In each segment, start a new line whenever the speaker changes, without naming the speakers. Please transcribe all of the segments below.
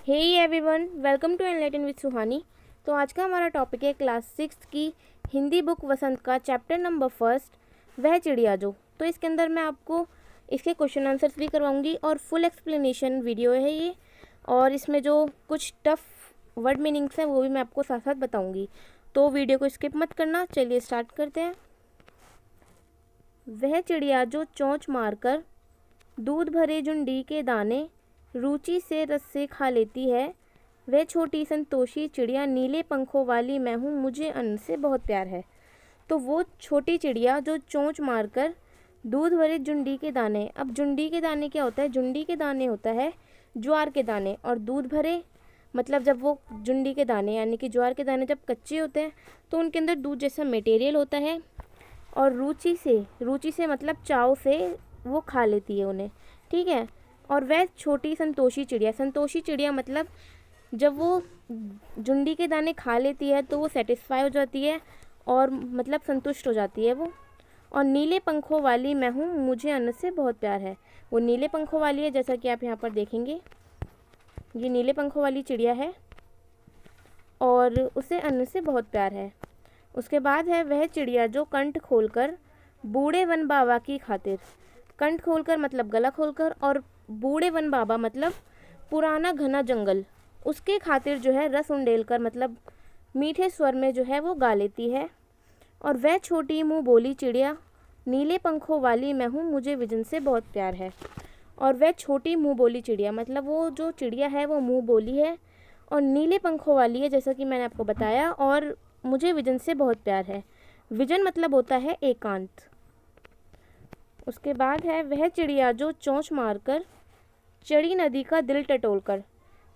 Hey everyone, welcome to enlighten with Suhani. तो आज का हमारा टॉपिक है क्लास 6 की हिंदी बुक वसंत का चैप्टर नंबर 1 वह चिड़िया जो। तो इसके अंदर मैं आपको इसके क्वेश्चन आंसर्स भी करवाऊंगी और फुल एक्सप्लेनेशन वीडियो है ये। और इसमें जो कुछ टफ वर्ड मीनिंग्स हैं वो भी मैं आपको साथ साथ बताऊंगी। तो वीडियो को स्किप मत करना। चलिए स्टार्ट करते हैं। वह चिड़िया जो चोंच मारकर दूध भरे झुंडी के दाने रुचि से रस से खा लेती है, वह छोटी संतोषी चिड़िया नीले पंखों वाली मैं हूँ, मुझे अन्न से बहुत प्यार है। तो वो छोटी चिड़िया जो चोंच मारकर दूध भरे झुंडी के दाने, अब झुंडी के दाने क्या होता है? झुंडी के दाने होता है ज्वार के दाने, और दूध भरे मतलब जब वो झुंडी के दाने यानी कि ज्वार के दाने जब कच्चे होते हैं तो उनके अंदर दूध जैसा मटेरियल होता है। और रुचि से मतलब चाव से वो खा लेती है उन्हें, ठीक है। और वह छोटी संतोषी चिड़िया मतलब जब वो झुंडी के दाने खा लेती है तो वो सेटिस्फाई हो जाती है और मतलब संतुष्ट हो जाती है वो। और नीले पंखों वाली मैं हूँ, मुझे अन्न से बहुत प्यार है। वो नीले पंखों वाली है, जैसा कि आप यहाँ पर देखेंगे ये नीले पंखों वाली चिड़िया है और उसे अन्न से बहुत प्यार है। उसके बाद है वह चिड़िया जो कंठ खोलकर बूढ़े वन बाबा की खातिर, कंठ खोलकर मतलब गला खोलकर, और बूढ़े वन बाबा मतलब पुराना घना जंगल, उसके खातिर जो है रस उंडेलकर मतलब मीठे स्वर में जो है वो गा लेती है। और वह छोटी मुँह बोली चिड़िया नीले पंखों वाली मैं हूँ, मुझे विजन से बहुत प्यार है। और वह छोटी मुँह बोली चिड़िया मतलब वो जो चिड़िया है वो मुँह बोली है और नीले पंखों वाली है, जैसा कि मैंने आपको बताया, और मुझे विजन से बहुत प्यार है। विजन मतलब होता है एकांत। उसके बाद है वह चिड़िया जो चोंच मारकर चड़ी नदी का दिल टटोलकर,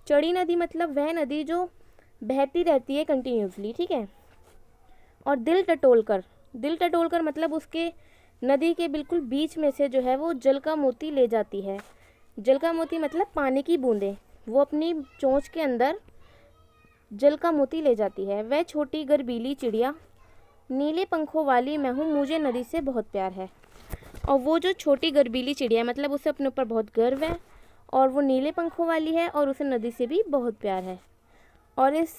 चड़ी नदी मतलब वह नदी जो बहती रहती है कंटिन्यूसली, ठीक है। और दिल टटोलकर मतलब उसके नदी के बिल्कुल बीच में से जो है वो जल का मोती ले जाती है। जल का मोती मतलब पानी की बूंदें, वो अपनी चोंच के अंदर जल का मोती ले जाती है। वह छोटी गर्बीली चिड़िया नीले पंखों वाली मैं हूँ, मुझे नदी से बहुत प्यार है। और वो जो छोटी गर्बीली चिड़िया मतलब उसे अपने ऊपर बहुत गर्व है और वो नीले पंखों वाली है और उसे नदी से भी बहुत प्यार है। और इस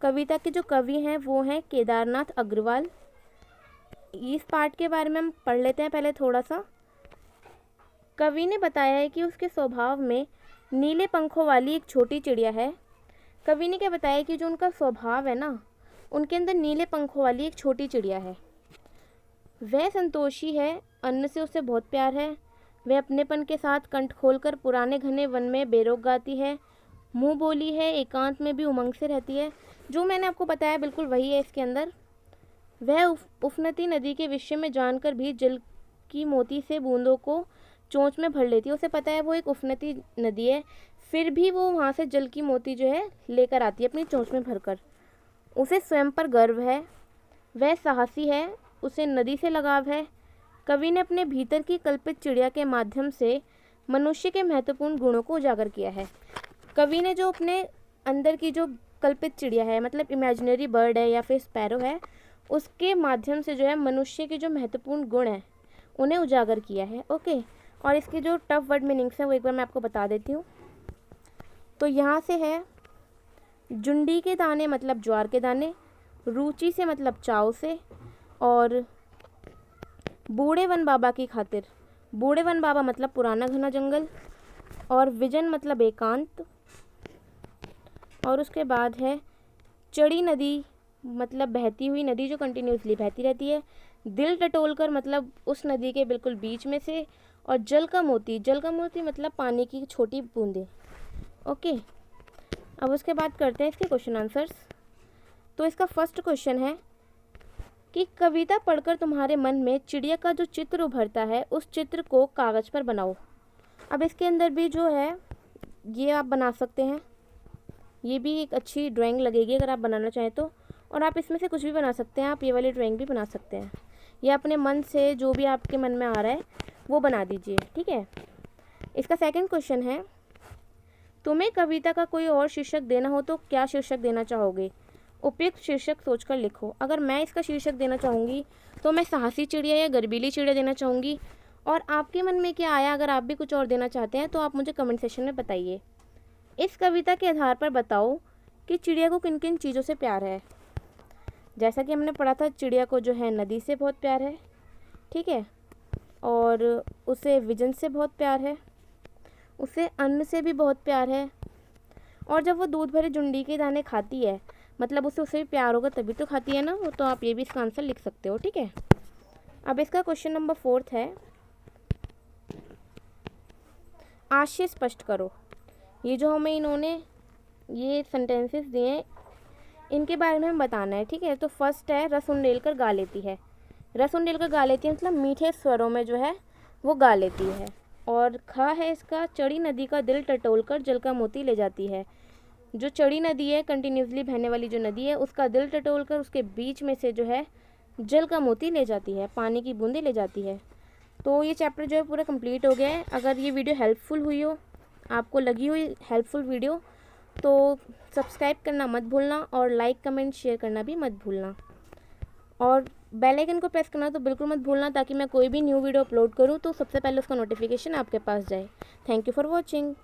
कविता के जो कवि हैं वो हैं केदारनाथ अग्रवाल। इस पार्ट के बारे में हम पढ़ लेते हैं पहले थोड़ा सा। कवि ने बताया है कि उसके स्वभाव में नीले पंखों वाली एक छोटी चिड़िया है। कवि ने क्या बताया कि जो उनका स्वभाव है ना, उनके अंदर नीले पंखों वाली एक छोटी चिड़िया है। वह संतोषी है, अन्न से उसे बहुत प्यार है। वह अपनेपन के साथ कंठ खोलकर पुराने घने वन में बेरोक गाती है। मुँह बोली है, एकांत में भी उमंग से रहती है। जो मैंने आपको बताया बिल्कुल वही है इसके अंदर। वह उफनती नदी के विषय में जानकर भी जल की मोती से बूंदों को चोंच में भर लेती है। उसे पता है वो एक उफनती नदी है, फिर भी वो वहाँ से जल की मोती जो है लेकर आती है अपनी चोंच में भरकर। उसे स्वयं पर गर्व है। वह साहसी है, उसे नदी से लगाव है। कवि ने अपने भीतर की कल्पित चिड़िया के माध्यम से मनुष्य के महत्वपूर्ण गुणों को उजागर किया है। कवि ने जो अपने अंदर की जो कल्पित चिड़िया है मतलब इमेजिनरी बर्ड है या फिर स्पैरो है, उसके माध्यम से जो है मनुष्य के जो महत्वपूर्ण गुण हैं उन्हें उजागर किया है। ओके, और इसके जो टफ वर्ड मीनिंग्स हैं वो एक बार मैं आपको बता देती हूँ। तो यहाँ से है झुंडी के दाने मतलब ज्वार के दाने, रुचि से मतलब चाव से, और बूढ़े वन बाबा की खातिर, बूढ़े वन बाबा मतलब पुराना घना जंगल, और विजन मतलब एकांत। और उसके बाद है चड़ी नदी मतलब बहती हुई नदी जो कंटिन्यूसली बहती रहती है। दिल टटोलकर मतलब उस नदी के बिल्कुल बीच में से, और जल का मोती मतलब पानी की छोटी बूंदें। ओके, अब उसके बाद करते हैं इसके क्वेश्चन आंसर्स। तो इसका फर्स्ट क्वेश्चन है कि कविता पढ़कर तुम्हारे मन में चिड़िया का जो चित्र उभरता है उस चित्र को कागज़ पर बनाओ। अब इसके अंदर भी जो है ये आप बना सकते हैं, ये भी एक अच्छी ड्राइंग लगेगी अगर आप बनाना चाहें तो। और आप इसमें से कुछ भी बना सकते हैं, आप ये वाली ड्राइंग भी बना सकते हैं, या अपने मन से जो भी आपके मन में आ रहा है वो बना दीजिए, ठीक है। इसका सेकंड क्वेश्चन है तुम्हें कविता का कोई और शीर्षक देना हो तो क्या शीर्षक देना चाहोगे? उपयुक्त शीर्षक सोचकर लिखो। अगर मैं इसका शीर्षक देना चाहूँगी तो मैं साहसी चिड़िया या गर्बीली चिड़िया देना चाहूँगी। और आपके मन में क्या आया? अगर आप भी कुछ और देना चाहते हैं तो आप मुझे कमेंट सेक्शन में बताइए। इस कविता के आधार पर बताओ कि चिड़िया को किन किन चीज़ों से प्यार है। जैसा कि हमने पढ़ा था, चिड़िया को जो है नदी से बहुत प्यार है, ठीक है, और उसे विजन से बहुत प्यार है, उसे अन्न से भी बहुत प्यार है, और जब वो दूध भरे जुंडी के दाने खाती है, मतलब उसे भी प्यार होगा तभी तो खाती है ना वो। तो आप ये भी इसका आंसर लिख सकते हो, ठीक है। अब इसका क्वेश्चन नंबर 4 है, आशय स्पष्ट करो। ये जो हमें इन्होंने ये सेंटेंसेस दिए हैं, इनके बारे में हमें बताना है, ठीक है। तो फर्स्ट है, रस उंडेल कर गा लेती है। रस उंडेल कर गा लेती है मतलब मीठे स्वरों में जो है वो गा लेती है। और खा है इसका, चढ़ी नदी का दिल टटोल कर जल का मोती ले जाती है। जो चढ़ी नदी है, कंटिन्यूसली बहने वाली जो नदी है, उसका दिल टटोल कर उसके बीच में से जो है जल का मोती ले जाती है, पानी की बूंदें ले जाती है। तो ये चैप्टर जो है पूरा कंप्लीट हो गया है। अगर ये वीडियो हेल्पफुल हुई हो, आपको लगी हुई हेल्पफुल वीडियो, तो सब्सक्राइब करना मत भूलना और लाइक कमेंट शेयर करना भी मत भूलना, और बेल आइकन को प्रेस करना तो बिल्कुल मत भूलना, ताकि मैं कोई भी न्यू वीडियो अपलोड करूँ तो सबसे पहले उसका नोटिफिकेशन आपके पास जाए। Thank you for watching.